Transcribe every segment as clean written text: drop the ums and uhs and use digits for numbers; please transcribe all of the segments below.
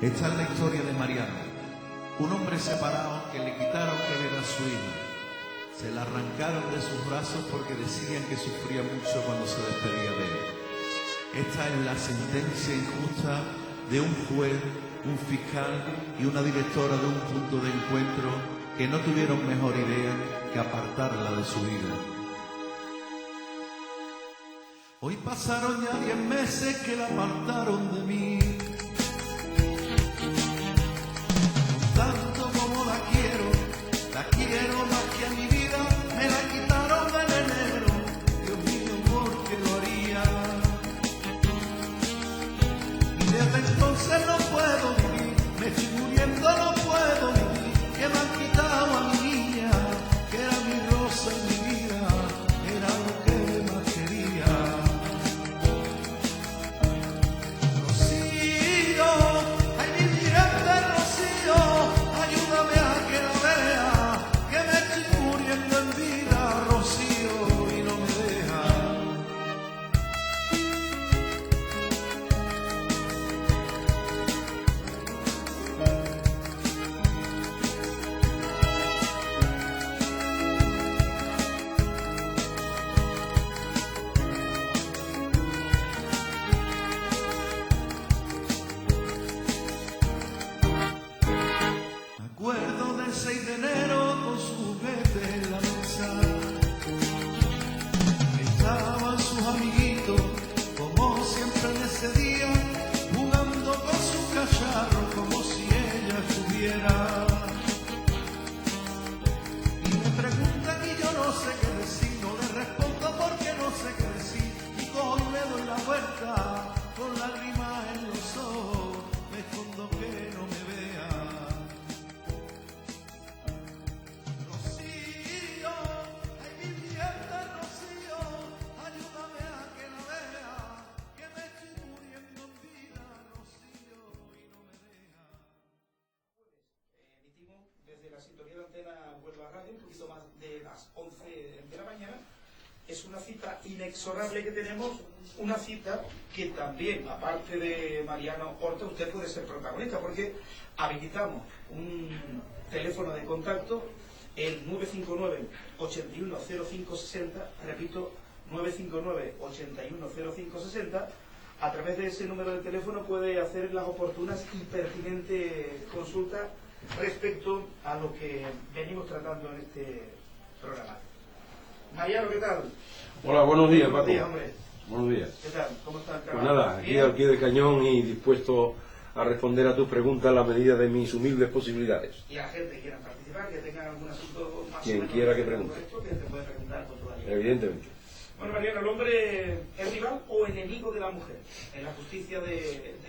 Esta es la historia de Mariano, un hombre separado que le quitaron querer a su hija. Se la arrancaron de sus brazos porque decían que sufría mucho cuando se despedía de él. Esta es la sentencia injusta de un juez, un fiscal y una directora de un punto de encuentro que no tuvieron mejor idea que apartarla de su vida. Hoy pasaron ya 10 meses que la apartaron de mí. Tanto como la quiero más que a mi vida, me la quitaron en enero. Dios mío, ¿por qué lo haría? Y desde entonces no puedo vivir, me estoy muriendo, no puedo vivir, que me han quitado a mi niña, que era mi rosa y mi vida, era lo que más quería. Rocío, ay mi mirante Rocío, ayúdame a que la vea, que me estoy muriendo en vida, Rocío, y no me deja. Me acuerdo del 6 de enero con su juguete en la mesa. Estaban sus amiguitos, como siempre en ese día, jugando con sus cacharros como si ella estuviera. Y me preguntan y yo no sé qué decir, no le respondo porque no sé qué decir. Y cojo y le doy la vuelta, con lágrimas en los ojos, me escondo que no me vea. Rocío, ay mi nieta Rocío, ayúdame a que la vea, que me estoy muriendo en vida, Rocío, y no me deja. Emitimos desde la sintonía de Antena Huelva Radio, un poquito más de las 11 de la mañana. Es una cita inexorable que tenemos, una cita que también, aparte de Mariano Horta, usted puede ser protagonista, porque habilitamos un teléfono de contacto, el 959-810560, repito, 959-810560. A través de ese número de teléfono puede hacer las oportunas y pertinentes consultas respecto a lo que venimos tratando en este programa. Mariano, ¿qué tal? Hola, buenos días, Buenos Paco. días, hombre. Buenos días. ¿Qué tal? ¿Cómo está el Pues trabajo? nada, aquí ¿Bien? al pie del cañón y dispuesto a responder a tus preguntas a la medida de mis humildes posibilidades. Y a la gente que quiera participar, que tenga algún asunto más Quien o menos quiera que relacionado pregunte. con esto, que te puede preguntar con toda libertad. Evidentemente. Bueno, Mariano, ¿el hombre es rival o enemigo de la mujer en la justicia de género?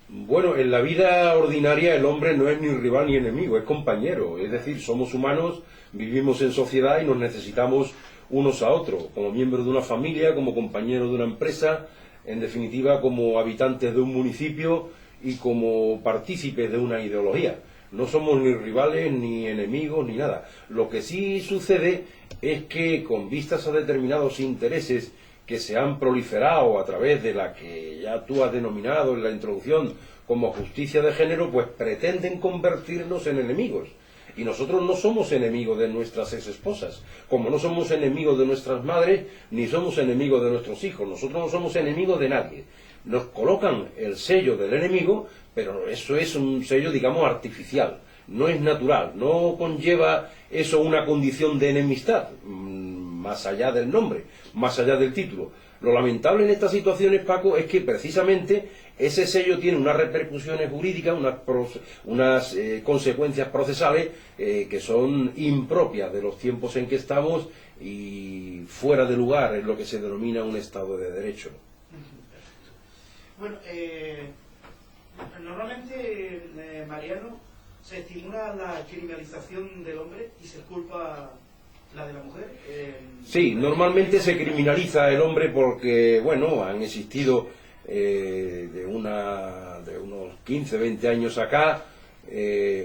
Bueno, en la vida ordinaria el hombre no es ni rival ni enemigo, es compañero. Es decir, somos humanos, vivimos en sociedad y nos necesitamos unos a otros, como miembros de una familia, como compañeros de una empresa, en definitiva como habitantes de un municipio y como partícipes de una ideología. No somos ni rivales, ni enemigos, ni nada. Lo que sí sucede es que con vistas a determinados intereses que se han proliferado a través de la que ya tú has denominado en la introducción como justicia de género, pues pretenden convertirnos en enemigos. Y nosotros no somos enemigos de nuestras exesposas, como no somos enemigos de nuestras madres, ni somos enemigos de nuestros hijos. Nosotros no somos enemigos de nadie. Nos colocan el sello del enemigo, pero eso es un sello, digamos, artificial. No es natural, no conlleva eso una condición de enemistad, más allá del nombre, más allá del título. Lo lamentable en estas situaciones, Paco, es que precisamente ese sello tiene unas repercusiones jurídicas, unas consecuencias procesales que son impropias de los tiempos en que estamos y fuera de lugar en lo que se denomina un Estado de Derecho. Bueno, normalmente, Mariano, se estimula la criminalización del hombre y se culpa la de la mujer. Sí, normalmente se criminaliza el hombre porque, bueno, han existido de unos 15, 20 años acá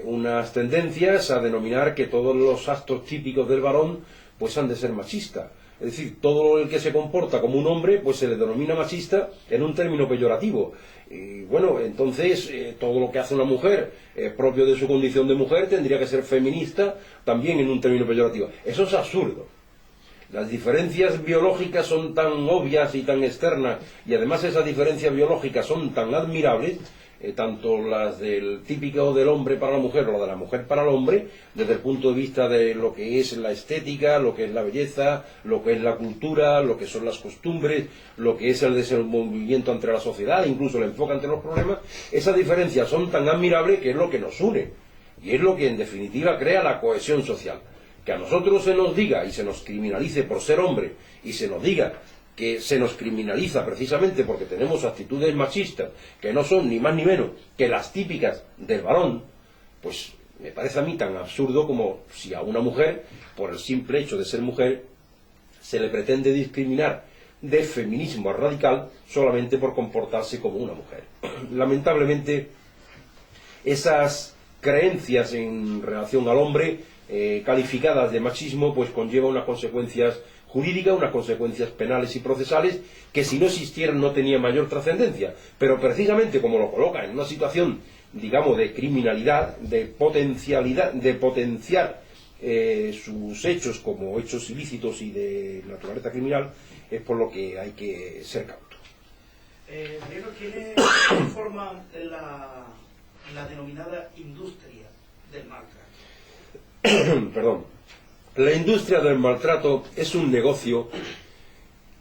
unas tendencias a denominar que todos los actos típicos del varón pues han de ser machistas. Es decir, todo el que se comporta como un hombre, pues se le denomina machista en un término peyorativo. Y bueno, entonces todo lo que hace una mujer propio de su condición de mujer tendría que ser feminista también en un término peyorativo. Eso es absurdo. Las diferencias biológicas son tan obvias y tan externas, y además esas diferencias biológicas son tan admirables, tanto las del típico del hombre para la mujer o la de la mujer para el hombre, desde el punto de vista de lo que es la estética, lo que es la belleza, lo que es la cultura, lo que son las costumbres, lo que es el desenvolvimiento entre la sociedad, incluso el enfoque ante los problemas. Esas diferencias son tan admirables que es lo que nos une, y es lo que en definitiva crea la cohesión social. Que a nosotros se nos diga y se nos criminalice por ser hombre, y se nos diga que se nos criminaliza precisamente porque tenemos actitudes machistas que no son ni más ni menos que las típicas del varón, pues me parece a mí tan absurdo como si a una mujer, por el simple hecho de ser mujer, se le pretende discriminar de feminismo radical solamente por comportarse como una mujer. Lamentablemente, esas creencias en relación al hombre, calificadas de machismo, pues conlleva unas consecuencias jurídicas, unas consecuencias penales y procesales que si no existieran no tenía mayor trascendencia, pero precisamente como lo coloca en una situación, digamos, de criminalidad, de potencialidad, de potenciar sus hechos como hechos ilícitos y de naturaleza criminal, es por lo que hay que ser cauto. Mariano, ¿quiénes forman la denominada industria del maltrato? Perdón. La industria del maltrato es un negocio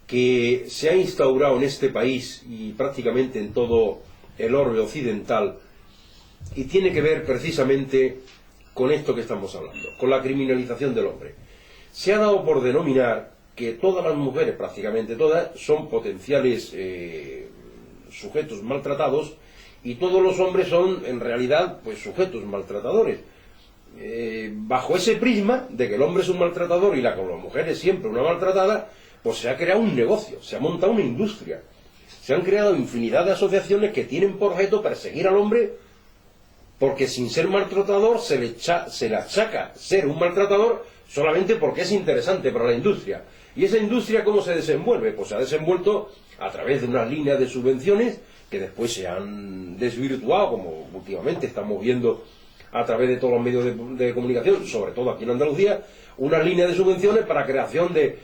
que se ha instaurado en este país y prácticamente en todo el orbe occidental, y tiene que ver precisamente con esto que estamos hablando, con la criminalización del hombre. Se ha dado por denominar que todas las mujeres, prácticamente todas, son potenciales sujetos maltratados, y todos los hombres son en realidad pues sujetos maltratadores. Bajo ese prisma de que el hombre es un maltratador y la mujer es siempre una maltratada, pues se ha creado un negocio, se ha montado una industria, se han creado infinidad de asociaciones que tienen por objeto perseguir al hombre, porque sin ser maltratador se le achaca ser un maltratador solamente porque es interesante para la industria. ¿Y esa industria cómo se desenvuelve? Pues se ha desenvuelto a través de unas líneas de subvenciones que después se han desvirtuado, como últimamente estamos viendo a través de todos los medios de comunicación, sobre todo aquí en Andalucía, una línea de subvenciones para creación de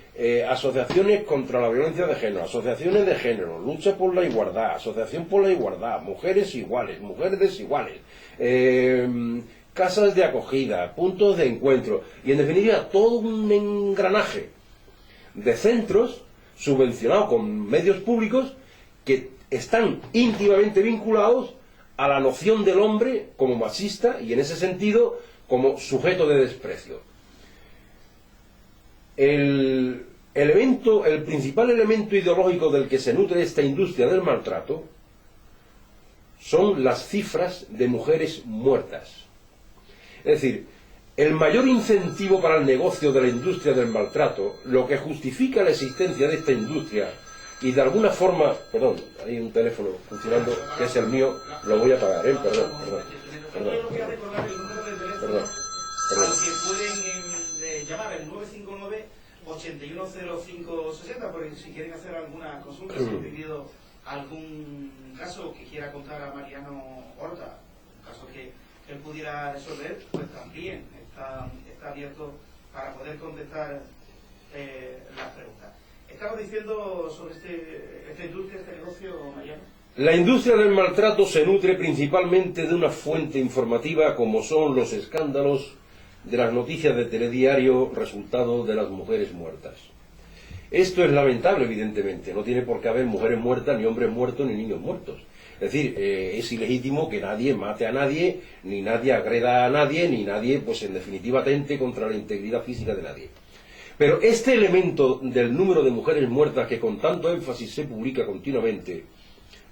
asociaciones contra la violencia de género, asociaciones de género, lucha por la igualdad, asociación por la igualdad, mujeres iguales, mujeres desiguales, casas de acogida, puntos de encuentro, y en definitiva todo un engranaje de centros subvencionados con medios públicos que están íntimamente vinculados a la noción del hombre como machista y en ese sentido como sujeto de desprecio. El principal elemento ideológico del que se nutre esta industria del maltrato son las cifras de mujeres muertas. Es decir, el mayor incentivo para el negocio de la industria del maltrato, lo que justifica la existencia de esta industria, y de alguna forma, perdón, hay un teléfono funcionando que es el mío, lo voy a apagar, perdón. Al que pueden llamar el 959-810560, porque si quieren hacer alguna consulta, si han vivido algún caso que quiera contar a Mariano Horta, un caso que él pudiera resolver, pues también está abierto para poder contestar las preguntas. Estamos diciendo sobre esta industria, este negocio, Mariano. La industria del maltrato se nutre principalmente de una fuente informativa como son los escándalos de las noticias de telediario resultado de las mujeres muertas. Esto es lamentable, evidentemente. No tiene por qué haber mujeres muertas, ni hombres muertos, ni niños muertos. Es decir, es ilegítimo que nadie mate a nadie, ni nadie agreda a nadie, ni nadie, pues en definitiva, atente contra la integridad física de nadie. Pero este elemento del número de mujeres muertas que con tanto énfasis se publica continuamente,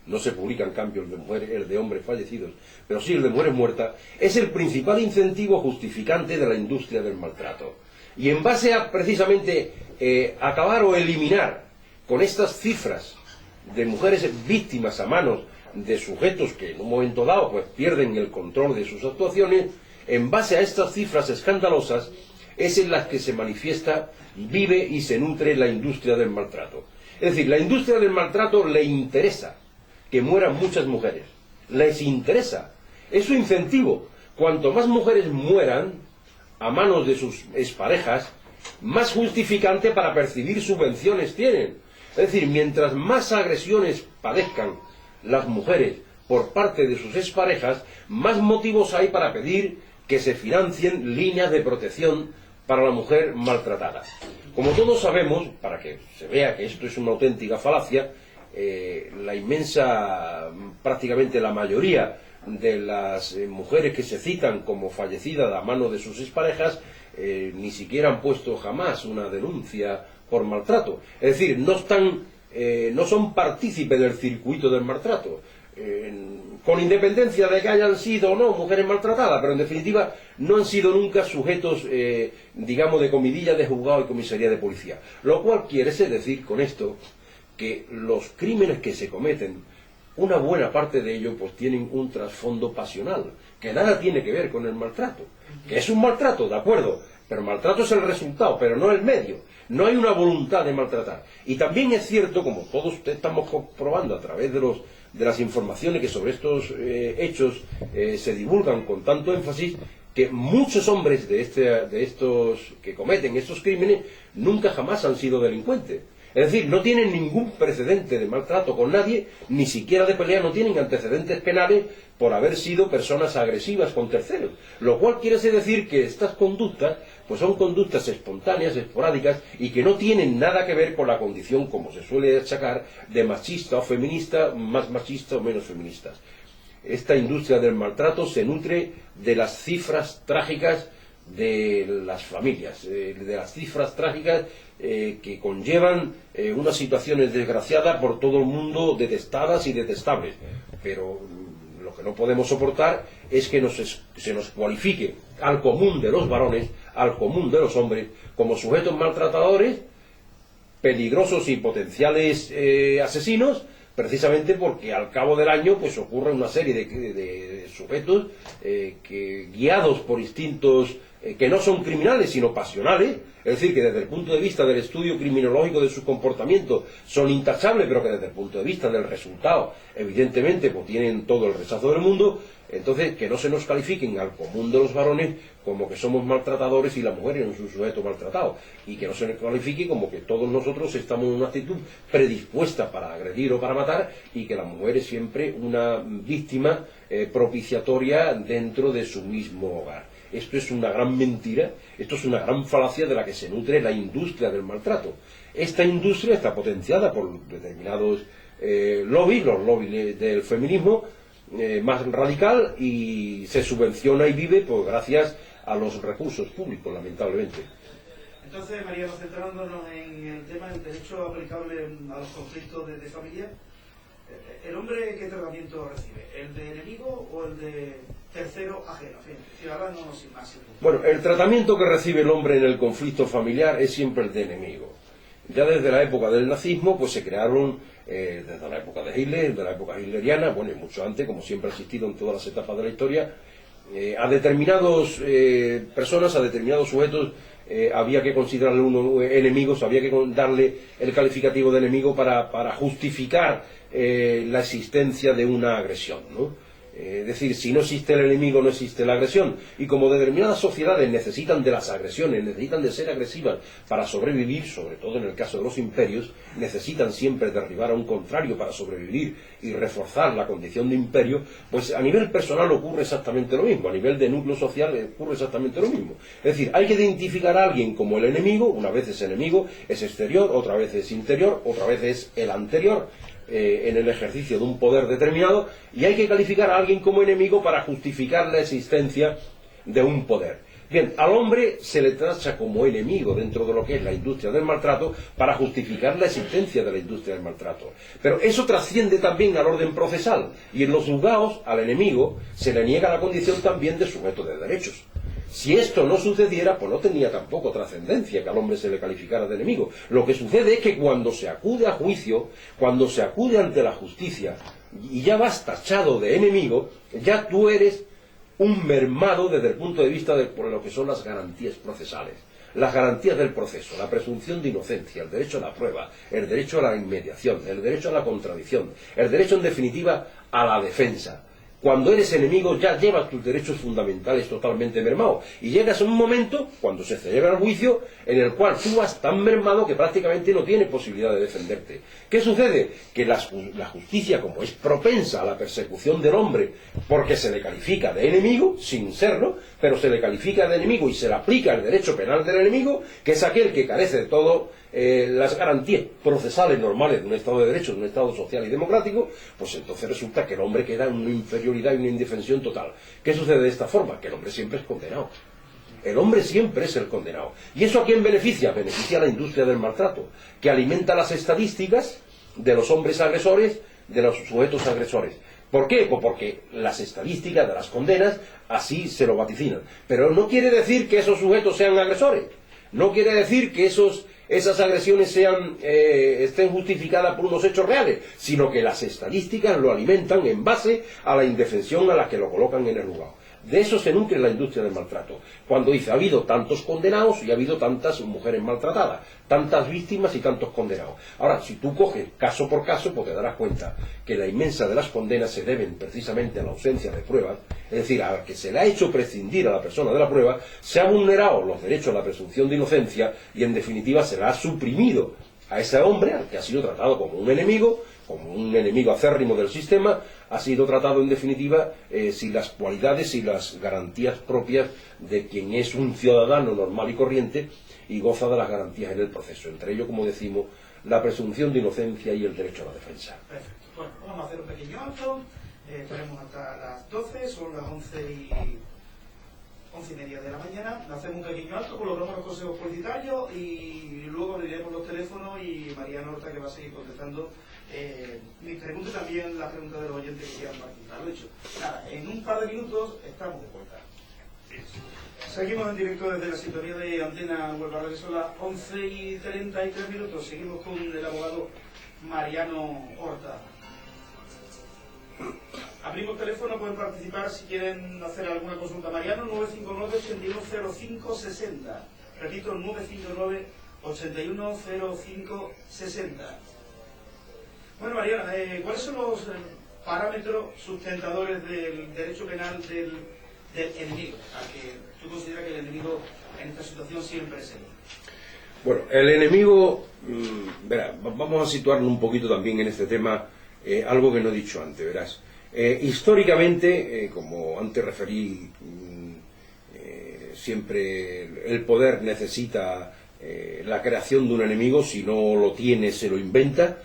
no se publica en cambio el de hombres fallecidos, pero sí el de mujeres muertas, es el principal incentivo justificante de la industria del maltrato. Y en base a precisamente acabar o eliminar con estas cifras de mujeres víctimas a manos de sujetos que en un momento dado pues pierden el control de sus actuaciones, en base a estas cifras escandalosas, es en la que se manifiesta, vive y se nutre la industria del maltrato. Es decir, la industria del maltrato le interesa que mueran muchas mujeres, les interesa, es su incentivo. Cuanto más mujeres mueran a manos de sus exparejas, más justificante para percibir subvenciones tienen. Es decir, mientras más agresiones padezcan las mujeres por parte de sus exparejas, más motivos hay para pedir que se financien líneas de protección para la mujer maltratada. Como todos sabemos, para que se vea que esto es una auténtica falacia, la inmensa, prácticamente la mayoría de las mujeres que se citan como fallecidas a mano de sus exparejas, ni siquiera han puesto jamás una denuncia por maltrato. Es decir, no son partícipes del circuito del maltrato, con independencia de que hayan sido o no mujeres maltratadas, pero en definitiva no han sido nunca sujetos, digamos, de comidilla de juzgado y comisaría de policía. Lo cual quiere decir con esto que los crímenes que se cometen, una buena parte de ellos pues tienen un trasfondo pasional, que nada tiene que ver con el maltrato, que es un maltrato, de acuerdo, pero el maltrato es el resultado, pero no el medio. No hay una voluntad de maltratar. Y también es cierto, como todos estamos comprobando a través de las informaciones que sobre estos hechos se divulgan con tanto énfasis, que muchos hombres de estos que cometen estos crímenes nunca jamás han sido delincuentes. Es decir, no tienen ningún precedente de maltrato con nadie, ni siquiera de pelea, no tienen antecedentes penales por haber sido personas agresivas con terceros. Lo cual quiere decir que estas conductas pues son conductas espontáneas, esporádicas, y que no tienen nada que ver con la condición, como se suele achacar, de machista o feminista, más machista o menos feministas. Esta industria del maltrato se nutre de las cifras trágicas de las familias, de las cifras trágicas que conllevan unas situaciones desgraciadas por todo el mundo, detestadas y detestables. Pero lo que no podemos soportar es que se nos cualifique al común de los varones, al común de los hombres, como sujetos maltratadores, peligrosos y potenciales asesinos, precisamente porque al cabo del año pues ocurre una serie de sujetos que, guiados por instintos que no son criminales sino pasionales, es decir, que desde el punto de vista del estudio criminológico de su comportamiento son intachables, pero que desde el punto de vista del resultado evidentemente pues tienen todo el rechazo del mundo. Entonces, que no se nos califiquen al común de los varones como que somos maltratadores y la mujer es un sujeto maltratado, y que no se nos califique como que todos nosotros estamos en una actitud predispuesta para agredir o para matar, y que la mujer es siempre una víctima propiciatoria dentro de su mismo hogar. Esto es una gran mentira, esto es una gran falacia de la que se nutre la industria del maltrato. Esta industria está potenciada por determinados lobbies, los lobbies del feminismo, más radical, y se subvenciona y vive pues gracias a los recursos públicos, lamentablemente. Entonces, Mariano, centrándonos en el tema del derecho aplicable a los conflictos de familia, ¿el hombre qué tratamiento recibe? ¿El de enemigo o el de tercero ajeno? En fin, ciudadano sin más. Bueno, el tratamiento que recibe el hombre en el conflicto familiar es siempre el de enemigo. Ya desde la época del nazismo pues se crearon, desde la época de Hitler, de la época hitleriana, bueno, y mucho antes, como siempre ha existido en todas las etapas de la historia, a determinados personas, a determinados sujetos, había que considerarle unos enemigos, había que darle el calificativo de enemigo para justificar la existencia de una agresión, ¿no? Es decir, si no existe el enemigo, no existe la agresión. Y como determinadas sociedades necesitan de las agresiones, necesitan de ser agresivas para sobrevivir, sobre todo en el caso de los imperios, necesitan siempre derribar a un contrario para sobrevivir y reforzar la condición de imperio, pues a nivel personal ocurre exactamente lo mismo, a nivel de núcleo social ocurre exactamente lo mismo. Es decir, hay que identificar a alguien como el enemigo, una vez es enemigo, es exterior, otra vez es interior, otra vez es el anterior, en el ejercicio de un poder determinado, y hay que calificar a alguien como enemigo para justificar la existencia de un poder. Bien, al hombre se le tacha como enemigo dentro de lo que es la industria del maltrato para justificar la existencia de la industria del maltrato. Pero eso trasciende también al orden procesal, y en los juzgados al enemigo se le niega la condición también de sujeto de derechos. Si esto no sucediera, pues no tenía tampoco trascendencia que al hombre se le calificara de enemigo. Lo que sucede es que cuando se acude a juicio, cuando se acude ante la justicia y ya vas tachado de enemigo, ya tú eres un mermado desde el punto de vista de por lo que son las garantías procesales. las garantías del proceso, la presunción de inocencia, el derecho a la prueba, el derecho a la inmediación, el derecho a la contradicción, el derecho en definitiva a la defensa. Cuando eres enemigo ya llevas tus derechos fundamentales totalmente mermados y llegas a un momento, cuando se celebra el juicio, en el cual tú vas tan mermado que prácticamente no tienes posibilidad de defenderte. ¿Qué sucede? Que la justicia, como es propensa a la persecución del hombre, porque se le califica de enemigo, sin serlo, pero se le califica de enemigo y se le aplica el derecho penal del enemigo, que es aquel que carece de todo las garantías procesales normales de un Estado de Derecho, de un Estado social y democrático, pues entonces resulta que el hombre queda en una inferioridad y una indefensión total. ¿Qué sucede de esta forma? Que el hombre siempre es condenado. El hombre siempre es el condenado. ¿Y eso a quién beneficia? Beneficia a la industria del maltrato, que alimenta las estadísticas de los hombres agresores, de los sujetos agresores. ¿Por qué? Pues porque las estadísticas de las condenas así se lo vaticinan. Pero no quiere decir que esos sujetos sean agresores. No quiere decir que esas agresiones estén justificadas por unos hechos reales, sino que las estadísticas lo alimentan en base a la indefensión a la que lo colocan en el lugar. De eso se nutre la industria del maltrato. Cuando dice, ha habido tantos condenados y ha habido tantas mujeres maltratadas, tantas víctimas y tantos condenados. Ahora, si tú coges caso por caso, pues te darás cuenta que la inmensa de las condenas se deben precisamente a la ausencia de pruebas, es decir, a que se le ha hecho prescindir a la persona de la prueba, se han vulnerado los derechos a la presunción de inocencia y en definitiva se le ha suprimido a ese hombre, al que ha sido tratado como un enemigo acérrimo del sistema, ha sido tratado en definitiva sin las cualidades y las garantías propias de quien es un ciudadano normal y corriente y goza de las garantías en el proceso. Entre ellos, como decimos, la presunción de inocencia y el derecho a la defensa. Perfecto. Bueno, vamos a hacer un pequeño alto. Tenemos hasta las 12, son las 11:30 de la mañana. Hacemos un pequeño alto, colocamos los consejos publicitarios y luego abriremos los teléfonos y Mariano Horta, que va a seguir contestando mi pregunta y también la pregunta de los oyentes que quieran participar. Lo dicho, nada, en un par de minutos estamos de vuelta. Seguimos en directo desde la sintonía de Antena Huelva Radio, son las 11:33. Seguimos con el abogado Mariano Horta. Abrimos teléfono, pueden participar si quieren hacer alguna consulta. Mariano, 959-810560. Repito, 959-810560. Bueno, Mariano, ¿cuáles son los parámetros sustentadores del derecho penal del enemigo? A que tú consideras que el enemigo en esta situación siempre es él. Bueno, el enemigo, verá, vamos a situarlo un poquito también en este tema, algo que no he dicho antes, verás. Históricamente, como antes referí, siempre el poder necesita la creación de un enemigo. Si no lo tiene, se lo inventa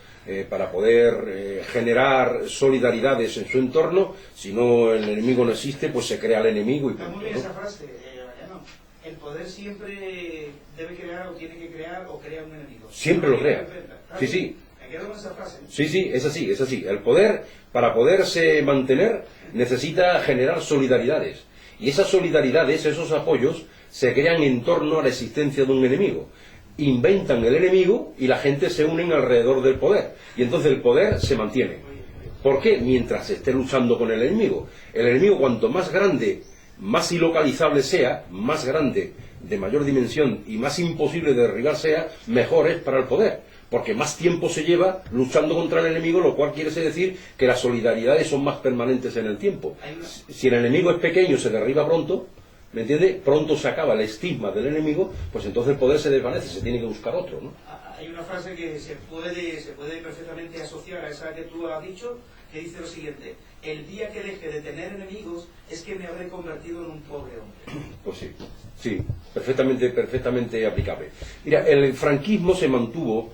para poder generar solidaridades en su entorno. Si no, el enemigo no existe, pues se crea el enemigo y punto, muy bien, ¿no? esa frase, Mariano. El poder siempre debe crear o tiene que crear o crea un enemigo. Siempre lo crea. Sí, sí. Me quedo con esa frase. Sí, sí, es así, es así. El poder, para poderse mantener, necesita generar solidaridades. Y esas solidaridades, esos apoyos, se crean en torno a la existencia de un enemigo. Inventan el enemigo y la gente se unen alrededor del poder. Y entonces el poder se mantiene. ¿Por qué? Mientras se esté luchando con el enemigo. El enemigo, cuanto más grande, más ilocalizable sea, más grande, de mayor dimensión y más imposible de derribar sea, mejor es para el poder. Porque más tiempo se lleva luchando contra el enemigo, lo cual quiere decir que las solidaridades son más permanentes en el tiempo. Si el enemigo es pequeño, se derriba pronto, ¿me entiende? Pronto se acaba el estigma del enemigo, pues entonces el poder se desvanece, se tiene que buscar otro, ¿no? Hay una frase que se puede perfectamente asociar a esa que tú has dicho, que dice lo siguiente: el día que deje de tener enemigos es que me habré convertido en un pobre hombre. Pues sí, sí, perfectamente aplicable. Mira, el franquismo se mantuvo,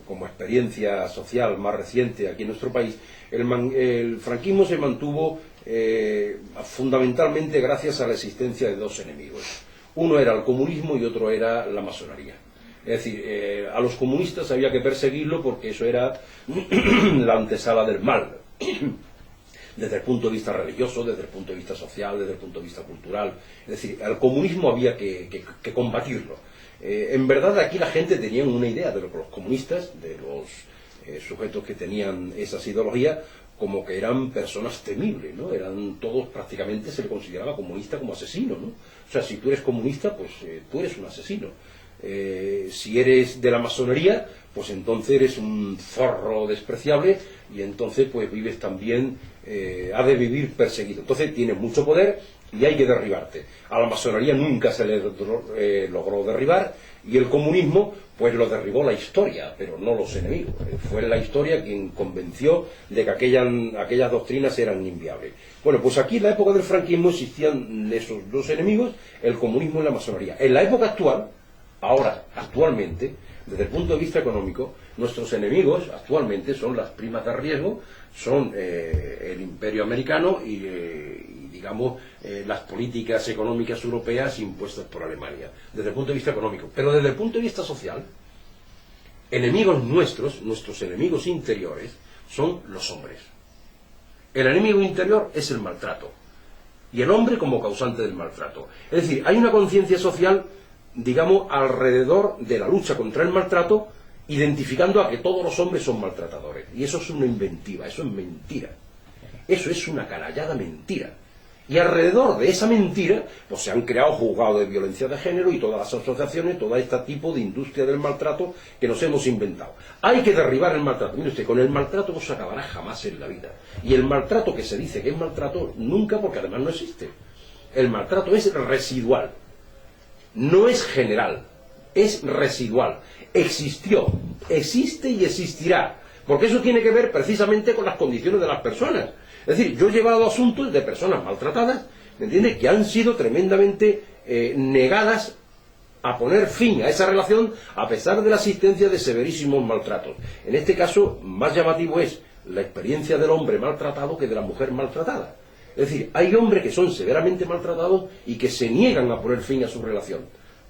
como experiencia social más reciente aquí en nuestro país, el franquismo se mantuvo fundamentalmente gracias a la existencia de dos enemigos. Uno era el comunismo y otro era la masonería. Es decir, a los comunistas había que perseguirlo porque eso era la antesala del mal, desde el punto de vista religioso, desde el punto de vista social, desde el punto de vista cultural. Es decir, al comunismo había que combatirlo. En verdad aquí la gente tenía una idea de lo que los comunistas, de los sujetos que tenían esas ideologías, como que eran personas temibles, ¿no? Eran todos, prácticamente se le consideraba comunista como asesino, ¿no? O sea, si tú eres comunista, pues tú eres un asesino. Si eres de la masonería, pues entonces eres un zorro despreciable y entonces pues vives también, has de vivir perseguido. Entonces tienes mucho poder y hay que derribarte. A la masonería nunca se le logró derribar, y el comunismo pues lo derribó la historia, pero no los enemigos. Fue la historia quien convenció de que aquellas doctrinas eran inviables. Bueno, pues aquí en la época del franquismo existían esos dos enemigos, el comunismo y la masonería. En la época actual, actualmente, desde el punto de vista económico, nuestros enemigos actualmente son las primas de riesgo, son el imperio americano y digamos, las políticas económicas europeas impuestas por Alemania, desde el punto de vista económico. Pero desde el punto de vista social, enemigos nuestros enemigos interiores, son los hombres. El enemigo interior es el maltrato, y el hombre como causante del maltrato. Es decir, hay una conciencia social, digamos, alrededor de la lucha contra el maltrato, identificando a que todos los hombres son maltratadores. Y eso es una inventiva, eso es mentira. Eso es una canallada mentira. Y alrededor de esa mentira, pues se han creado juzgados de violencia de género y todas las asociaciones, todo este tipo de industria del maltrato que nos hemos inventado. Hay que derribar el maltrato. Mire usted, con el maltrato no se acabará jamás en la vida. Y el maltrato que se dice que es maltrato, nunca, porque además no existe. El maltrato es residual. No es general, es residual. Existió, existe y existirá. Porque eso tiene que ver precisamente con las condiciones de las personas. Es decir, yo he llevado asuntos de personas maltratadas, ¿me entiendes?, que han sido tremendamente negadas a poner fin a esa relación a pesar de la existencia de severísimos maltratos. En este caso, más llamativo es la experiencia del hombre maltratado que de la mujer maltratada. Es decir, hay hombres que son severamente maltratados y que se niegan a poner fin a su relación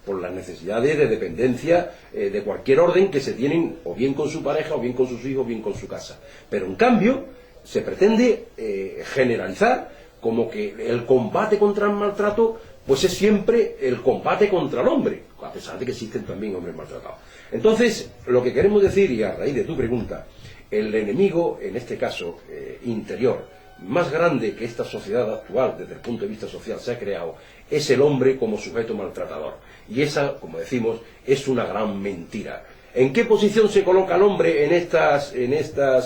por las necesidades de dependencia de cualquier orden que se tienen o bien con su pareja, o bien con sus hijos, o bien con su casa. Pero en cambio se pretende generalizar como que el combate contra el maltrato pues es siempre el combate contra el hombre, a pesar de que existen también hombres maltratados. Entonces, lo que queremos decir, y a raíz de tu pregunta, el enemigo, en este caso interior, más grande que esta sociedad actual, desde el punto de vista social, se ha creado, es el hombre como sujeto maltratador. Y esa, como decimos, es una gran mentira. ¿En qué posición se coloca el hombre en estas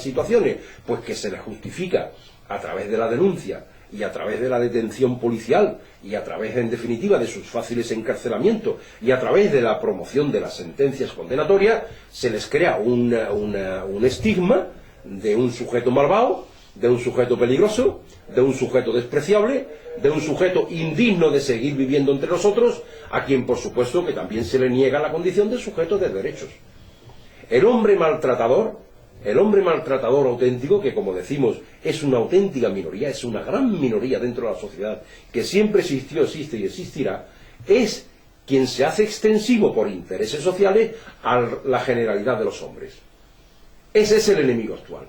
situaciones? Pues que se le justifica a través de la denuncia y a través de la detención policial y a través, en definitiva, de sus fáciles encarcelamientos y a través de la promoción de las sentencias condenatorias, se les crea un estigma de un sujeto malvado, de un sujeto peligroso, de un sujeto despreciable, de un sujeto indigno de seguir viviendo entre nosotros, a quien por supuesto que también se le niega la condición de sujeto de derechos. El hombre maltratador auténtico, que como decimos es una auténtica minoría, es una gran minoría dentro de la sociedad, que siempre existió, existe y existirá, es quien se hace extensivo por intereses sociales a la generalidad de los hombres. Ese es el enemigo actual.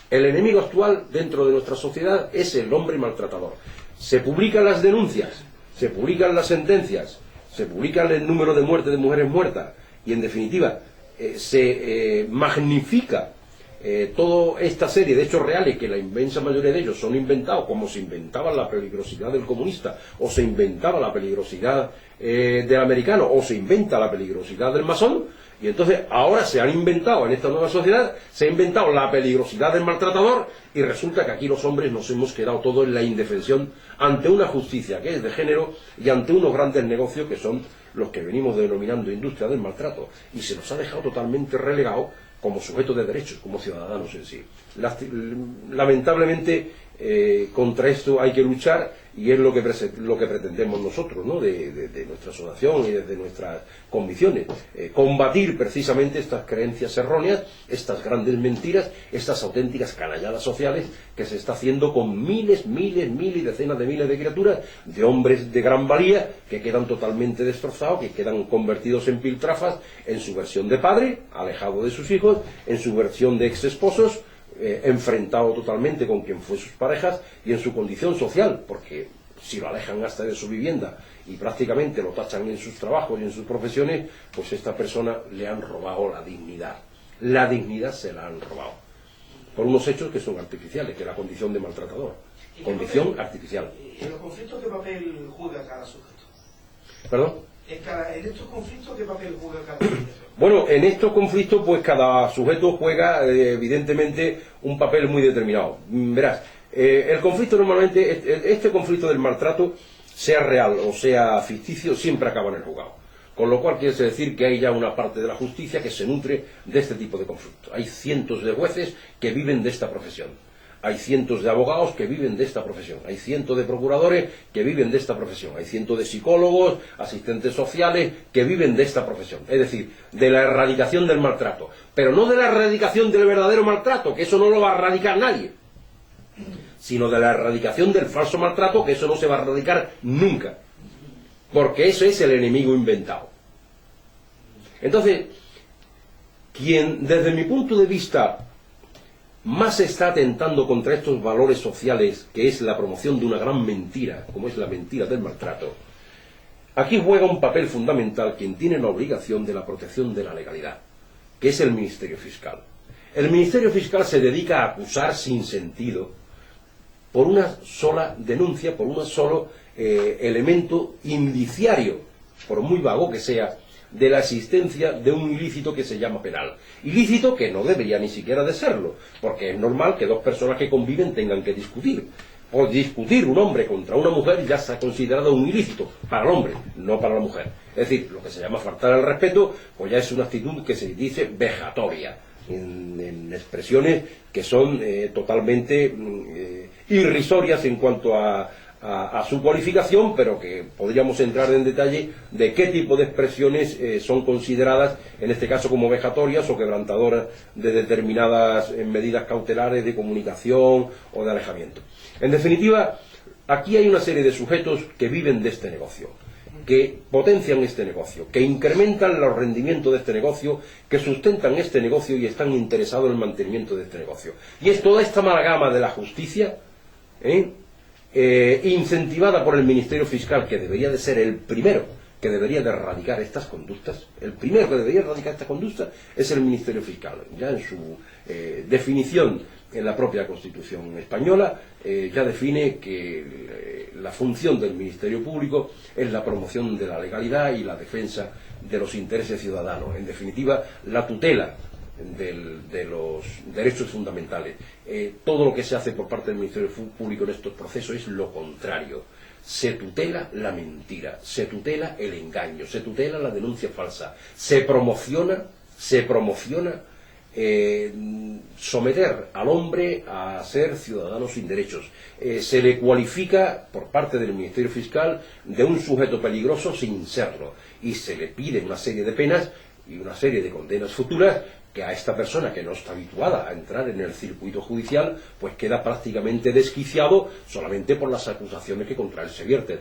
El enemigo actual dentro de nuestra sociedad es el hombre maltratador. Se publican las denuncias, se publican las sentencias, se publica el número de muertes de mujeres muertas y en definitiva se magnifica toda esta serie de hechos reales, que la inmensa mayoría de ellos son inventados, como se inventaba la peligrosidad del comunista, o se inventaba la peligrosidad del americano, o se inventa la peligrosidad del masón. Y entonces ahora se han inventado, en esta nueva sociedad, se ha inventado la peligrosidad del maltratador, y resulta que aquí los hombres nos hemos quedado todos en la indefensión ante una justicia que es de género y ante unos grandes negocios que son los que venimos denominando industria del maltrato, y se nos ha dejado totalmente relegado como sujetos de derechos, como ciudadanos en sí. Lamentablemente contra esto hay que luchar, y es lo que pretendemos nosotros, ¿no?, de nuestra asociación y desde nuestras convicciones, combatir precisamente estas creencias erróneas, estas grandes mentiras, estas auténticas canalladas sociales que se está haciendo con miles y decenas de miles de criaturas, de hombres de gran valía que quedan totalmente destrozados, que quedan convertidos en piltrafas en su versión de padre, alejado de sus hijos, en su versión de ex esposos, enfrentado totalmente con quien fue sus parejas, y en su condición social, porque si lo alejan hasta de su vivienda y prácticamente lo tachan en sus trabajos y en sus profesiones, pues a esta persona le han robado la dignidad. la dignidad se la han robado. Por unos hechos que son artificiales, que es la condición de maltratador. Condición artificial. ¿En los conflictos qué papel juega cada sujeto? ¿Perdón? En estos conflictos qué papel juega cada sujeto? Bueno, en estos conflictos pues cada sujeto juega evidentemente un papel muy determinado. Verás, el conflicto normalmente, este conflicto del maltrato, sea real o sea ficticio, siempre acaba en el juzgado. Con lo cual quiere decir que hay ya una parte de la justicia que se nutre de este tipo de conflictos. Hay cientos de jueces que viven de esta profesión. Hay cientos de abogados que viven de esta profesión. Hay cientos de procuradores que viven de esta profesión. Hay cientos de psicólogos, asistentes sociales que viven de esta profesión. Es decir, de la erradicación del maltrato. Pero no de la erradicación del verdadero maltrato, que eso no lo va a erradicar nadie. Sino de la erradicación del falso maltrato, que eso no se va a erradicar nunca. Porque eso es el enemigo inventado. Entonces, quien desde mi punto de vista más está atentando contra estos valores sociales, que es la promoción de una gran mentira, como es la mentira del maltrato, aquí juega un papel fundamental quien tiene la obligación de la protección de la legalidad, que es el Ministerio Fiscal. El Ministerio Fiscal se dedica a acusar sin sentido, por una sola denuncia, por un solo elemento indiciario, por muy vago que sea, de la existencia de un ilícito que se llama penal. Ilícito que no debería ni siquiera de serlo, porque es normal que dos personas que conviven tengan que discutir. Por discutir un hombre contra una mujer ya se ha considerado un ilícito para el hombre, no para la mujer. Es decir, lo que se llama faltar al respeto, pues ya es una actitud que se dice vejatoria, en expresiones que son totalmente irrisorias en cuanto a su cualificación, pero que podríamos entrar en detalle de qué tipo de expresiones son consideradas, en este caso como vejatorias o quebrantadoras de determinadas medidas cautelares de comunicación o de alejamiento. En definitiva, aquí hay una serie de sujetos que viven de este negocio, que potencian este negocio, que incrementan los rendimientos de este negocio, que sustentan este negocio y están interesados en el mantenimiento de este negocio. Y es toda esta amalgama de la justicia, incentivada por el Ministerio Fiscal, que debería de ser el primero que debería de erradicar estas conductas. El primero que debería erradicar esta conducta es el Ministerio Fiscal. Ya en su definición en la propia Constitución española ya define que la función del Ministerio Público es la promoción de la legalidad y la defensa de los intereses ciudadanos. En definitiva, la tutela de los derechos fundamentales. Todo lo que se hace por parte del Ministerio Público en estos procesos es lo contrario. Se tutela la mentira, se tutela el engaño, se tutela la denuncia falsa, se promociona someter al hombre a ser ciudadano sin derechos. Se le cualifica por parte del Ministerio Fiscal de un sujeto peligroso sin serlo, y se le pide una serie de penas y una serie de condenas futuras que a esta persona, que no está habituada a entrar en el circuito judicial, pues queda prácticamente desquiciado solamente por las acusaciones que contra él se vierten.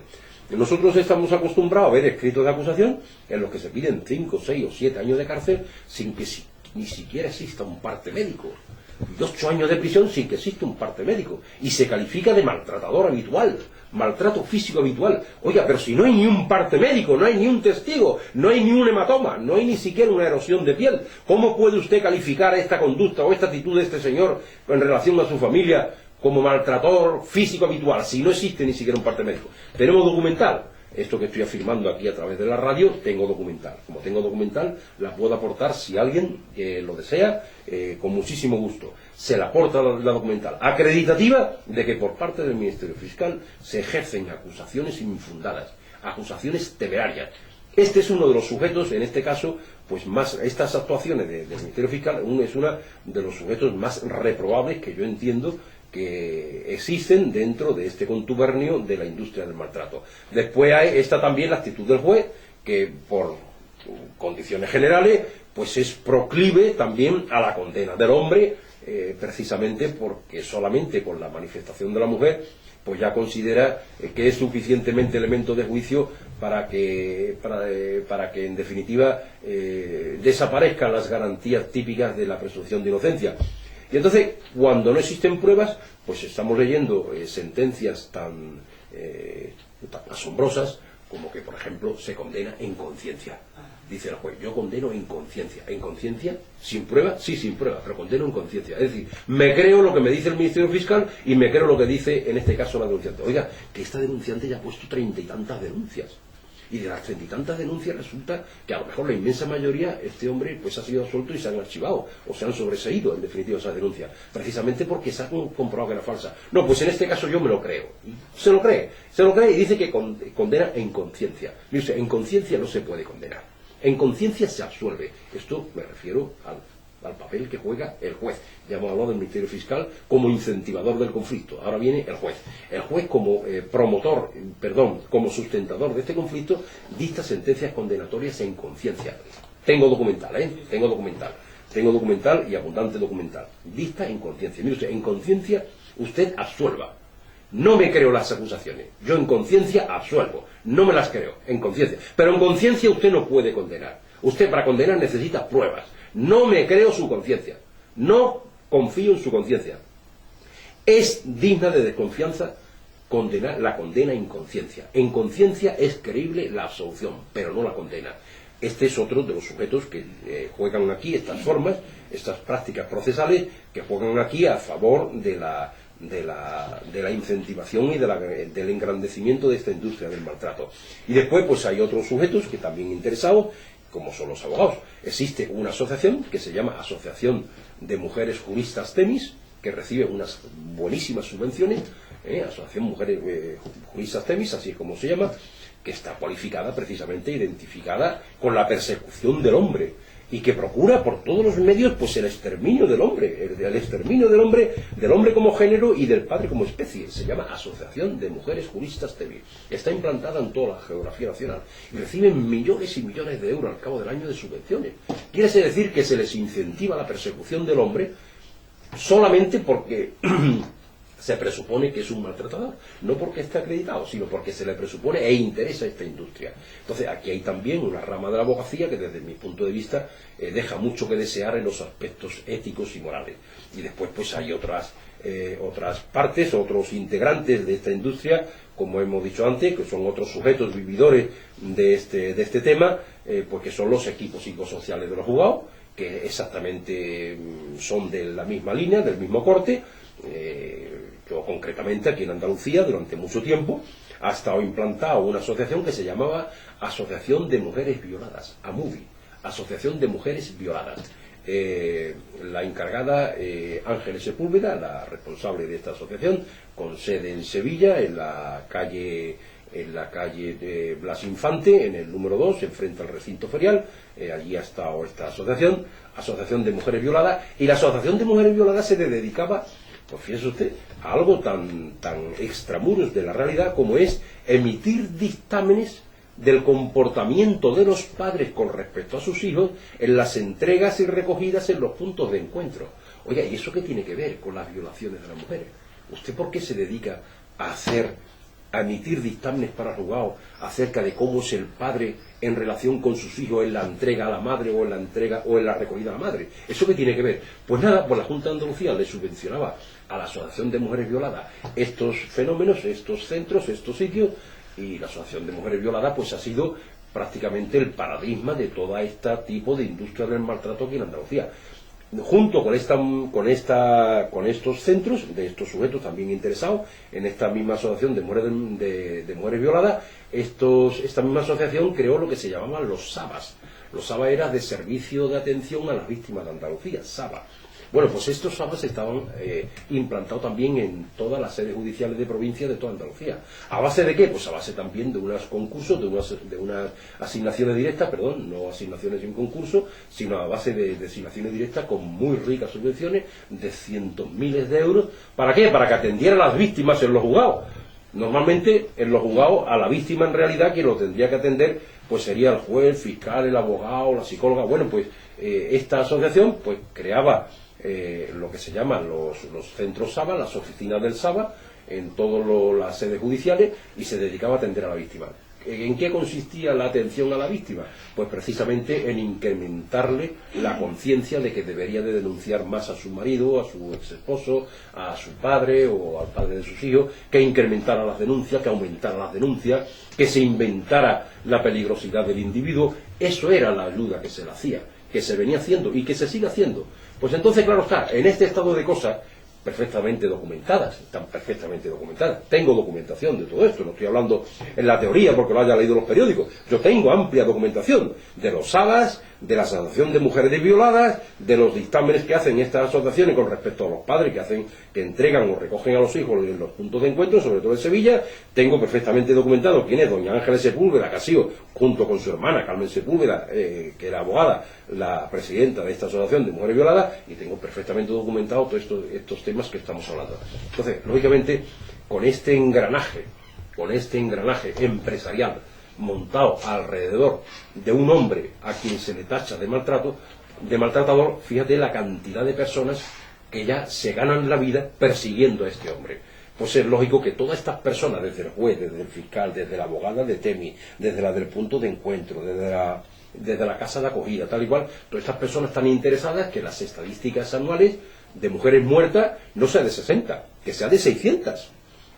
Nosotros estamos acostumbrados a ver escritos de acusación en los que se piden 5, 6 o 7 años de cárcel sin que ni siquiera exista un parte médico, y 8 años de prisión sin que exista un parte médico, y se califica de maltratador habitual, maltrato físico habitual. Oiga, pero si no hay ni un parte médico, no hay ni un testigo, no hay ni un hematoma, no hay ni siquiera una erosión de piel, ¿cómo puede usted calificar esta conducta o esta actitud de este señor en relación a su familia como maltratador físico habitual, si no existe ni siquiera un parte médico? Tenemos documental. Esto que estoy afirmando aquí a través de la radio, tengo documental. Como tengo documental, la puedo aportar si alguien lo desea, con muchísimo gusto. Se le aporta la documental, acreditativa de que por parte del Ministerio Fiscal se ejercen acusaciones infundadas, acusaciones temerarias. Este es uno de los sujetos, en este caso, pues más estas actuaciones del Ministerio Fiscal es uno de los sujetos más reprobables que yo entiendo que existen dentro de este contubernio de la industria del maltrato. Después está también la actitud del juez, que por condiciones generales pues es proclive también a la condena del hombre, precisamente porque solamente con la manifestación de la mujer pues ya considera que es suficientemente elemento de juicio para que en definitiva desaparezcan las garantías típicas de la presunción de inocencia. Y entonces, cuando no existen pruebas, pues estamos leyendo sentencias tan asombrosas como que, por ejemplo, se condena en conciencia. Dice el juez, yo condeno en conciencia. ¿En conciencia? ¿Sin prueba? Sí, sin prueba, pero condeno en conciencia. Es decir, me creo lo que me dice el Ministerio Fiscal y me creo lo que dice, en este caso, la denunciante. Oiga, que esta denunciante ya ha puesto 30 y tantas denuncias. Y de las 30 y tantas denuncias resulta que a lo mejor la inmensa mayoría, este hombre pues ha sido absuelto y se han archivado, o se han sobreseído, en definitiva, esas denuncias, precisamente porque se ha comprobado que era falsa. No, pues en este caso yo me lo creo. Se lo cree y dice que condena en conciencia. Mire usted, en conciencia no se puede condenar. En conciencia se absuelve. Esto me refiero al papel que juega el juez. Ya hemos hablado del Ministerio Fiscal como incentivador del conflicto. Ahora viene el juez. El juez como como sustentador de este conflicto, dicta sentencias condenatorias en conciencia. Tengo documental, Tengo documental y abundante documental. Dicta en conciencia. Mire usted, en conciencia usted absuelva. No me creo las acusaciones. Yo en conciencia absuelvo. No me las creo, en conciencia. Pero en conciencia usted no puede condenar. Usted para condenar necesita pruebas. No me creo su conciencia. No confío en su conciencia. Es digna de desconfianza la condena en conciencia. En conciencia es creíble la absolución, pero no la condena. Este es otro de los sujetos que juegan aquí estas formas, estas prácticas procesales que juegan aquí a favor de la incentivación y del engrandecimiento de esta industria del maltrato. Y después pues hay otros sujetos que también interesados, como son los abogados. Existe una asociación que se llama Asociación de Mujeres Juristas Temis, que recibe unas buenísimas subvenciones, Asociación Mujeres Juristas Temis, así es como se llama, que está cualificada precisamente, identificada con la persecución del hombre, y que procura por todos los medios pues el exterminio del hombre, el exterminio del hombre como género y del padre como especie. Se llama Asociación de Mujeres Juristas Temis. Está implantada en toda la geografía nacional y reciben millones y millones de euros al cabo del año de subvenciones. Quiere decir que se les incentiva la persecución del hombre solamente porque se presupone que es un maltratador, no porque esté acreditado, sino porque se le presupone e interesa esta industria. Entonces aquí hay también una rama de la abogacía que desde mi punto de vista deja mucho que desear en los aspectos éticos y morales. Y después pues hay otras partes, otros integrantes de esta industria, como hemos dicho antes, que son otros sujetos vividores de este tema, pues que son los equipos psicosociales de los juzgados, que exactamente son de la misma línea, del mismo corte. Yo concretamente aquí en Andalucía durante mucho tiempo ha estado implantada una asociación que se llamaba Asociación de Mujeres Violadas, AMUVI, Asociación de Mujeres Violadas. La encargada Ángeles Sepúlveda, la responsable de esta asociación, con sede en Sevilla, en la calle de Blas Infante, en el número 2, enfrente al recinto ferial. Allí ha estado esta Asociación de Mujeres Violadas, y la Asociación de Mujeres Violadas se le dedicaba, pues fíjese usted, a algo tan extramuros de la realidad como es emitir dictámenes del comportamiento de los padres con respecto a sus hijos en las entregas y recogidas en los puntos de encuentro. Oiga, ¿y eso qué tiene que ver con las violaciones de las mujeres? ¿Usted por qué se dedica a emitir dictámenes para juzgados acerca de cómo es el padre en relación con sus hijos en la entrega a la madre o en la recogida a la madre? ¿Eso qué tiene que ver? Pues nada, pues la Junta de Andalucía le subvencionaba a la Asociación de Mujeres Violadas estos fenómenos, estos centros, estos sitios, y la Asociación de Mujeres Violadas pues ha sido prácticamente el paradigma de todo este tipo de industria del maltrato aquí en Andalucía. Junto con estos centros, de estos sujetos también interesados en esta misma asociación de mujeres violadas, esta misma asociación creó lo que se llamaban los SABAs. Los SABAs eran de Servicio de Atención a las Víctimas de Andalucía, SABA. Bueno, pues estos SABAs estaban implantados también en todas las sedes judiciales de provincia de toda Andalucía. ¿A base de qué? Pues a base también de unos concursos, de unas asignaciones directas, no asignaciones en concurso, sino a base de asignaciones directas con muy ricas subvenciones de cientos miles de euros. ¿Para qué? Para que atendieran a las víctimas en los juzgados. Normalmente en los juzgados a la víctima en realidad quien lo tendría que atender pues sería el juez, el fiscal, el abogado, la psicóloga. Bueno, pues esta asociación pues creaba lo que se llaman los centros SABA, las oficinas del SABA, en todas las sedes judiciales, y se dedicaba a atender a la víctima. ¿En qué consistía la atención a la víctima? Pues precisamente en incrementarle la conciencia de que debería de denunciar más a su marido, a su ex esposo, a su padre o al padre de sus hijos, que incrementara las denuncias, que aumentara las denuncias, que se inventara la peligrosidad del individuo. Eso era la ayuda que se le hacía, que se venía haciendo y que se sigue haciendo. Pues entonces, claro está, en este estado de cosas, perfectamente documentadas, están perfectamente documentadas. Tengo documentación de todo esto, no estoy hablando en la teoría porque lo haya leído en los periódicos. Yo tengo amplia documentación de los SABAS, de la Asociación de Mujeres Violadas, de los dictámenes que hacen estas asociaciones con respecto a los padres que entregan o recogen a los hijos en los puntos de encuentro, sobre todo en Sevilla. Tengo perfectamente documentado quién es doña Ángeles Sepúlveda, que ha sido, junto con su hermana Carmen Sepúlveda, que era abogada, la presidenta de esta Asociación de Mujeres Violadas, y tengo perfectamente documentado todos estos temas que estamos hablando. Entonces, lógicamente, con este engranaje empresarial montado alrededor de un hombre a quien se le tacha de maltratador, fíjate la cantidad de personas que ya se ganan la vida persiguiendo a este hombre. Pues es lógico que todas estas personas, desde el juez, desde el fiscal, desde la abogada de TEMI, desde la del punto de encuentro, desde la casa de acogida, tal y cual, todas estas personas están interesadas que las estadísticas anuales de mujeres muertas no sea de 60, que sea de 600.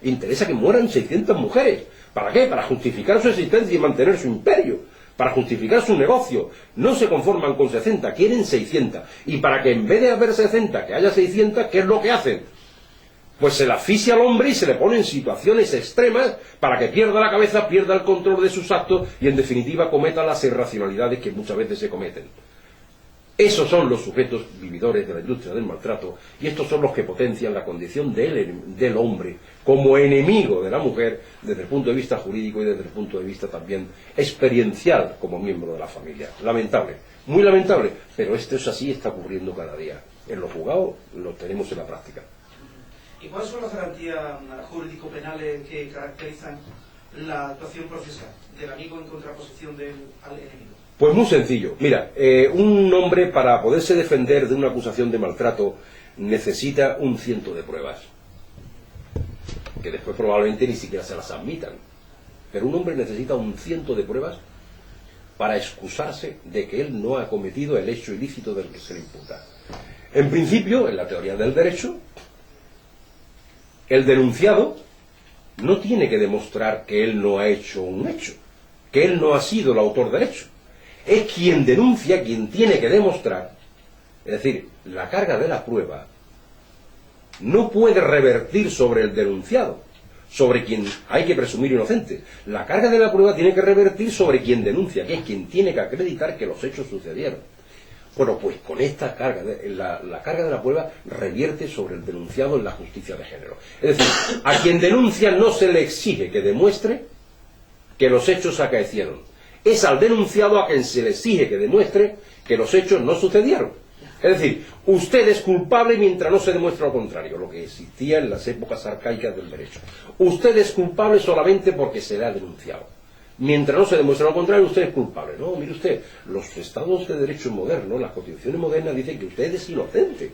Interesa que mueran 600 mujeres. ¿Para qué? Para justificar su existencia y mantener su imperio, para justificar su negocio. No se conforman con 60, quieren 600. Y para que en vez de haber 60, que haya 600, ¿qué es lo que hacen? Pues se le asfixia al hombre y se le pone en situaciones extremas para que pierda la cabeza, pierda el control de sus actos y en definitiva cometa las irracionalidades que muchas veces se cometen. Esos son los sujetos vividores de la industria del maltrato y estos son los que potencian la condición del hombre como enemigo de la mujer desde el punto de vista jurídico y desde el punto de vista también experiencial como miembro de la familia. Lamentable, muy lamentable, pero esto es así, está ocurriendo cada día. En los juzgados lo tenemos en la práctica. ¿Y cuáles son las garantías jurídico-penales que caracterizan la actuación procesal del amigo en contraposición al enemigo? Pues muy sencillo. Mira, un hombre para poderse defender de una acusación de maltrato necesita 100 de pruebas, que después probablemente ni siquiera se las admitan. Pero un hombre necesita 100 de pruebas para excusarse de que él no ha cometido el hecho ilícito del que se le imputa. En principio, en la teoría del derecho, el denunciado no tiene que demostrar que él no ha hecho un hecho, que él no ha sido el autor del hecho. Es quien denuncia quien tiene que demostrar. Es decir, la carga de la prueba no puede revertir sobre el denunciado, sobre quien hay que presumir inocente. La carga de la prueba tiene que revertir sobre quien denuncia, que es quien tiene que acreditar que los hechos sucedieron. Bueno, pues con esta carga, la carga de la prueba revierte sobre el denunciado en la justicia de género. Es decir, a quien denuncia no se le exige que demuestre que los hechos acaecieron. Es al denunciado a quien se le exige que demuestre que los hechos no sucedieron. Es decir, usted es culpable mientras no se demuestra lo contrario, lo que existía en las épocas arcaicas del derecho. Usted es culpable solamente porque se le ha denunciado. Mientras no se demuestra lo contrario, usted es culpable. No, mire usted, los estados de derecho modernos, las constituciones modernas dicen que usted es inocente,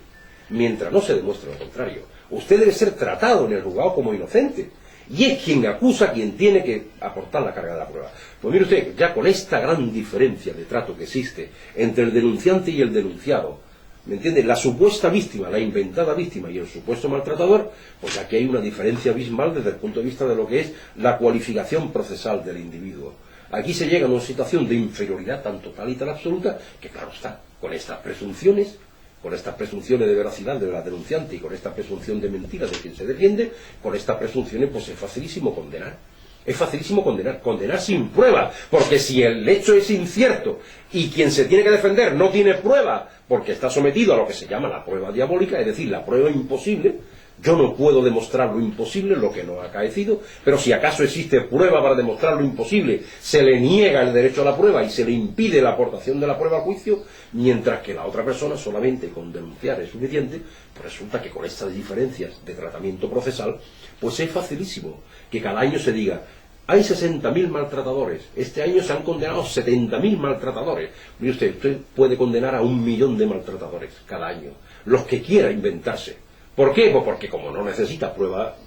mientras no se demuestre lo contrario. Usted debe ser tratado en el juzgado como inocente. Y es quien acusa quien tiene que aportar la carga de la prueba. Pues mire usted, ya con esta gran diferencia de trato que existe entre el denunciante y el denunciado, ¿me entiende? La supuesta víctima, la inventada víctima y el supuesto maltratador, pues aquí hay una diferencia abismal desde el punto de vista de lo que es la cualificación procesal del individuo. Aquí se llega a una situación de inferioridad tan total y tan absoluta que, claro está, con estas presunciones de veracidad de la denunciante y con esta presunción de mentira de quien se defiende, con estas presunciones pues es facilísimo condenar. Es facilísimo condenar sin prueba, porque si el hecho es incierto y quien se tiene que defender no tiene prueba, porque está sometido a lo que se llama la prueba diabólica, es decir, la prueba imposible, yo no puedo demostrar lo imposible, lo que no ha acaecido, pero si acaso existe prueba para demostrar lo imposible, se le niega el derecho a la prueba y se le impide la aportación de la prueba al juicio, mientras que la otra persona solamente con denunciar es suficiente, pues resulta que con estas diferencias de tratamiento procesal, pues es facilísimo que cada año se diga, hay 60.000 maltratadores, este año se han condenado 70.000 maltratadores. Mire usted puede condenar a 1 millón de maltratadores cada año, los que quiera inventarse. ¿Por qué? Pues porque como no necesita prueba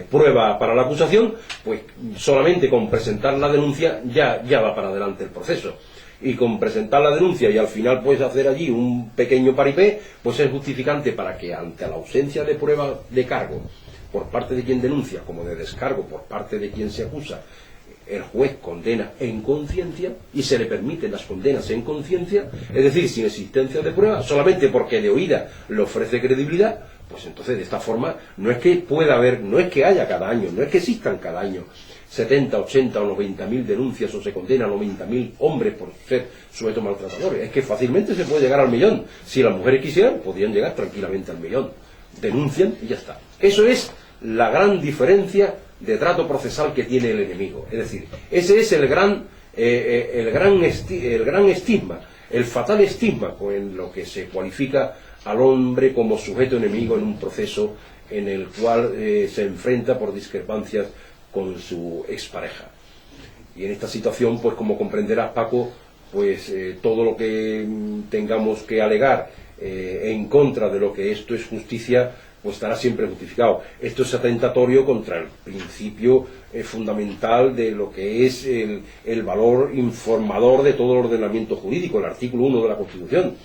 prueba para la acusación, pues solamente con presentar la denuncia ya va para adelante el proceso. Y con presentar la denuncia y al final puedes hacer allí un pequeño paripé, pues es justificante para que ante la ausencia de prueba de cargo por parte de quien denuncia, como de descargo por parte de quien se acusa, el juez condena en conciencia y se le permiten las condenas en conciencia, es decir, sin existencia de prueba, solamente porque de oída le ofrece credibilidad. Pues entonces de esta forma no es que pueda haber, no es que haya cada año, no es que existan cada año 70, 80 o 90.000 denuncias o se condenan 90.000 hombres por ser sujetos maltratadores. Es que fácilmente se puede llegar al millón. Si las mujeres quisieran, podrían llegar tranquilamente al millón. Denuncian y ya está. Eso es la gran diferencia de trato procesal que tiene el enemigo. Es decir, ese es el gran estigma, el fatal estigma en lo que se cualifica al hombre como sujeto enemigo en un proceso en el cual se enfrenta por discrepancias con su expareja. Y en esta situación, pues como comprenderás, Paco, pues todo lo que tengamos que alegar en contra de lo que esto es justicia, pues estará siempre justificado. Esto es atentatorio contra el principio fundamental de lo que es el valor informador de todo el ordenamiento jurídico, el artículo 1 de la Constitución.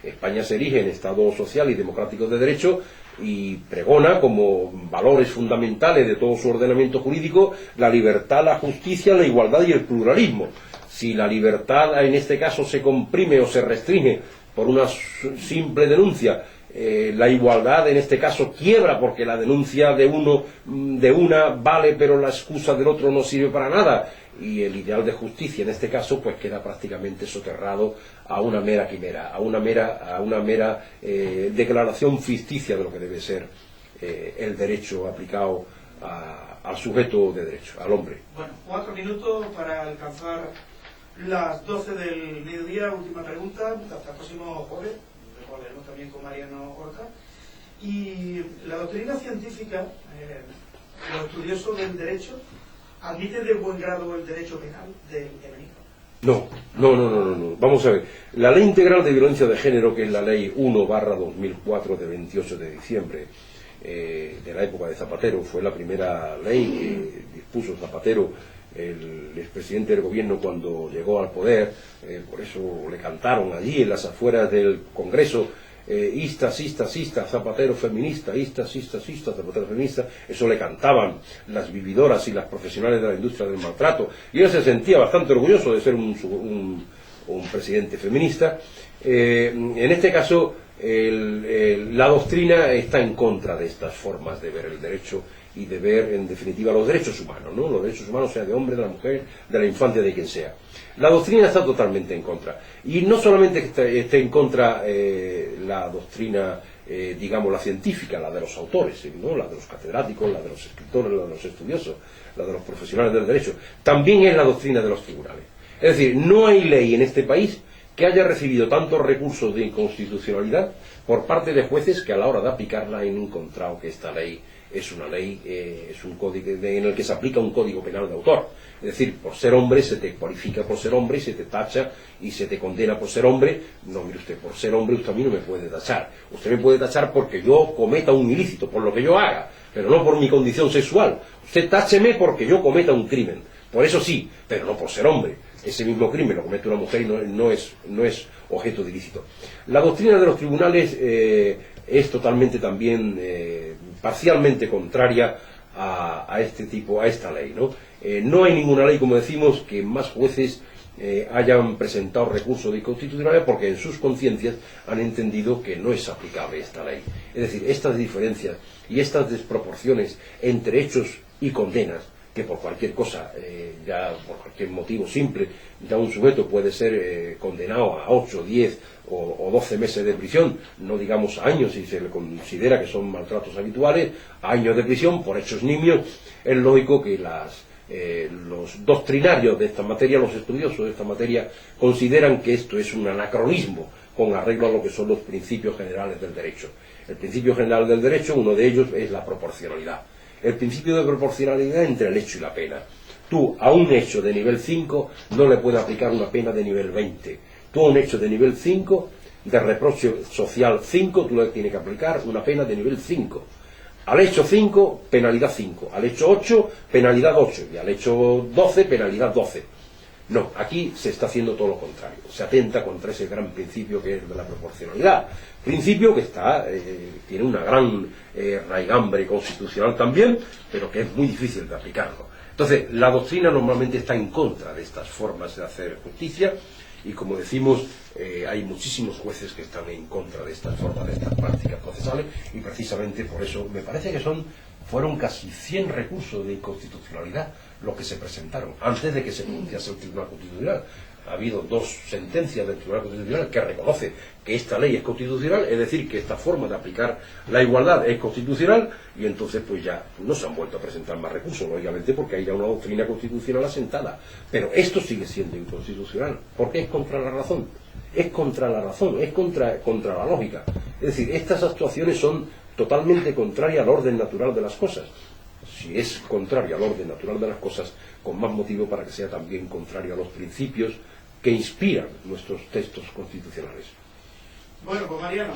España se erige en Estado social y democrático de derecho y pregona como valores fundamentales de todo su ordenamiento jurídico la libertad, la justicia, la igualdad y el pluralismo. Si la libertad en este caso se comprime o se restringe por una simple denuncia, la igualdad en este caso quiebra porque la denuncia de una vale pero la excusa del otro no sirve para nada, y el ideal de justicia en este caso pues queda prácticamente soterrado a una mera quimera, a una mera declaración ficticia de lo que debe ser el derecho aplicado al sujeto de derecho, al hombre. Bueno, 4 minutos para alcanzar las 12 del mediodía. Última pregunta, hasta el próximo jueves. Volveremos también con Mariano Horta. Y la doctrina científica, los estudiosos del derecho, ¿admite de buen grado el derecho penal del enemigo? No. Vamos a ver. La Ley Integral de Violencia de Género, que es la Ley 1/2004 de 28 de diciembre, de la época de Zapatero, fue la primera ley que dispuso Zapatero, el expresidente del gobierno, cuando llegó al poder. Por eso le cantaron allí en las afueras del Congreso, ista, Zapatero feminista, ista, Zapatero feminista. Eso le cantaban las vividoras y las profesionales de la industria del maltrato, y él se sentía bastante orgulloso de ser un presidente feminista. En este caso la doctrina está en contra de estas formas de ver el derecho y de ver, en definitiva, los derechos humanos, ¿no? Los derechos humanos, sea de hombre, de la mujer, de la infancia, de quien sea. La doctrina está totalmente en contra. Y no solamente esté en contra la doctrina, digamos, la científica, la de los autores, ¿no? La de los catedráticos, la de los escritores, la de los estudiosos, la de los profesionales del derecho. También es la doctrina de los tribunales. Es decir, no hay ley en este país que haya recibido tantos recursos de inconstitucionalidad por parte de jueces que a la hora de aplicarla han encontrado que esta ley es una ley, es un código en el que se aplica un código penal de autor. Es decir, por ser hombre se te cualifica por ser hombre y se te tacha y se te condena por ser hombre. No, mire usted, por ser hombre usted a mí no me puede tachar. Usted me puede tachar porque yo cometa un ilícito, por lo que yo haga, pero no por mi condición sexual. Usted tácheme porque yo cometa un crimen. Por eso sí, pero no por ser hombre. Ese mismo crimen lo comete una mujer y no es objeto de ilícito. La doctrina de los tribunales es totalmente también parcialmente contraria a esta ley, ¿no? No hay ninguna ley, como decimos, que más jueces hayan presentado recursos de inconstitucionalidad porque en sus conciencias han entendido que no es aplicable esta ley. Es decir, estas diferencias y estas desproporciones entre hechos y condenas, que por cualquier cosa, ya por cualquier motivo simple, ya un sujeto puede ser condenado a 8, 10 o 12 meses de prisión, no digamos años si se le considera que son maltratos habituales, años de prisión por hechos nimios. Es lógico que los doctrinarios de esta materia, los estudiosos de esta materia, consideran que esto es un anacronismo con arreglo a lo que son los principios generales del derecho. El principio general del derecho, uno de ellos es la proporcionalidad. El principio de proporcionalidad entre el hecho y la pena. Tú a un hecho de nivel 5 no le puedes aplicar una pena de nivel 20. Tú a un hecho de nivel 5, de reproche social 5, tú le tienes que aplicar una pena de nivel 5. Al hecho 5, penalidad 5. Al hecho 8, penalidad 8. Y al hecho 12, penalidad 12. No, aquí se está haciendo todo lo contrario. Se atenta contra ese gran principio que es de la proporcionalidad. Principio que tiene una gran raigambre constitucional también, pero que es muy difícil de aplicarlo. Entonces, la doctrina normalmente está en contra de estas formas de hacer justicia y, como decimos, hay muchísimos jueces que están en contra de estas formas, de estas prácticas procesales, y precisamente por eso me parece que fueron casi 100 recursos de inconstitucionalidad los que se presentaron antes de que se pronunciase el Tribunal Constitucional. Ha habido 2 sentencias del Tribunal Constitucional que reconoce que esta ley es constitucional, es decir, que esta forma de aplicar la igualdad es constitucional, y entonces pues ya no se han vuelto a presentar más recursos, lógicamente, porque hay ya una doctrina constitucional asentada. Pero esto sigue siendo inconstitucional, porque es contra la razón. Es contra la razón, es contra la lógica. Es decir, estas actuaciones son totalmente contrarias al orden natural de las cosas. Si es contrario al orden natural de las cosas, con más motivo para que sea también contrario a los principios que inspiran nuestros textos constitucionales. Bueno, pues Mariano,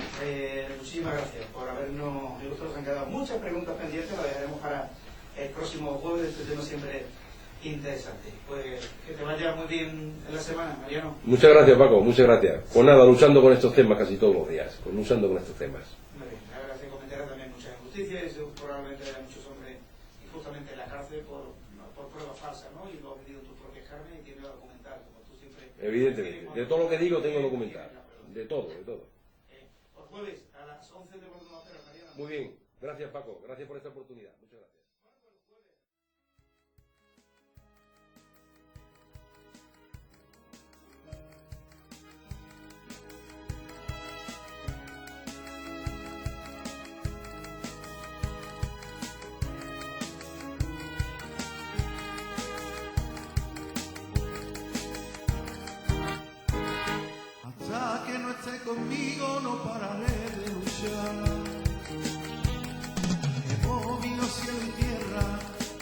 muchísimas gracias por habernos ilustrado. Se han quedado muchas preguntas pendientes, las dejaremos para el próximo jueves. Este tema siempre interesante. Pues que te vaya muy bien en la semana, Mariano. Muchas gracias, Paco, muchas gracias. Pues nada, luchando con estos temas casi todos los días, luchando con estos temas. Muy bien, ahora se cometerá también muchas injusticias, probablemente haya muchos hombres justamente en la cárcel por pruebas falsas, ¿no? Y lo has vendido en tus propias carnes y tienes documental, como tú siempre. Evidentemente, de todo lo que digo tengo documental. De todo, de todo. Por jueves a las 11 de Bordeaux, Mariano. Muy bien, gracias Paco, gracias por esta oportunidad. Muchas gracias. Hasta que no esté conmigo no pararé de luchar. He movido cielo y tierra,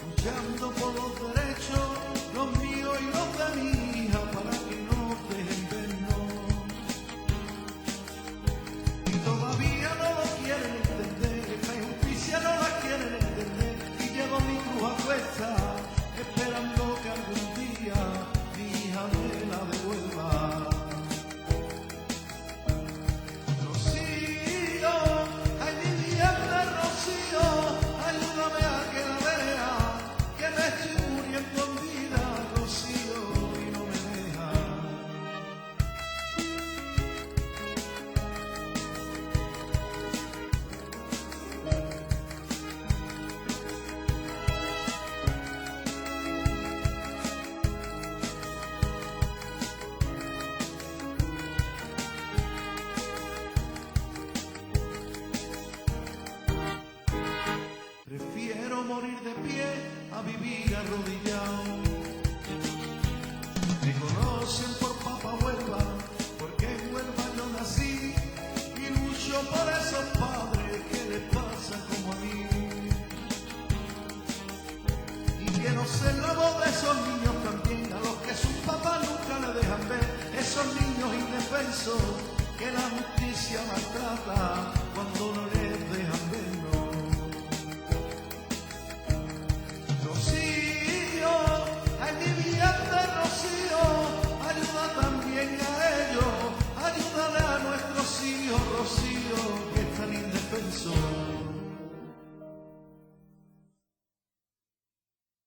luchando por los derechos, los míos y los de mi hija, para que no dejen vernos. Y todavía no lo quieren entender, esta injusticia no la quieren entender, y llevo mi cruz a cuesta, esperando que algún día mi hija me la devuelva. Prefiero morir de pie a vivir arrodillado. Me conocen por Papa Huelva, porque en Huelva yo nací, y lucho por esos padres que les pasa como a mí. Y quiero ser la voz de esos niños también, a los que sus papás nunca le dejan ver, esos niños indefensos que la justicia maltrata.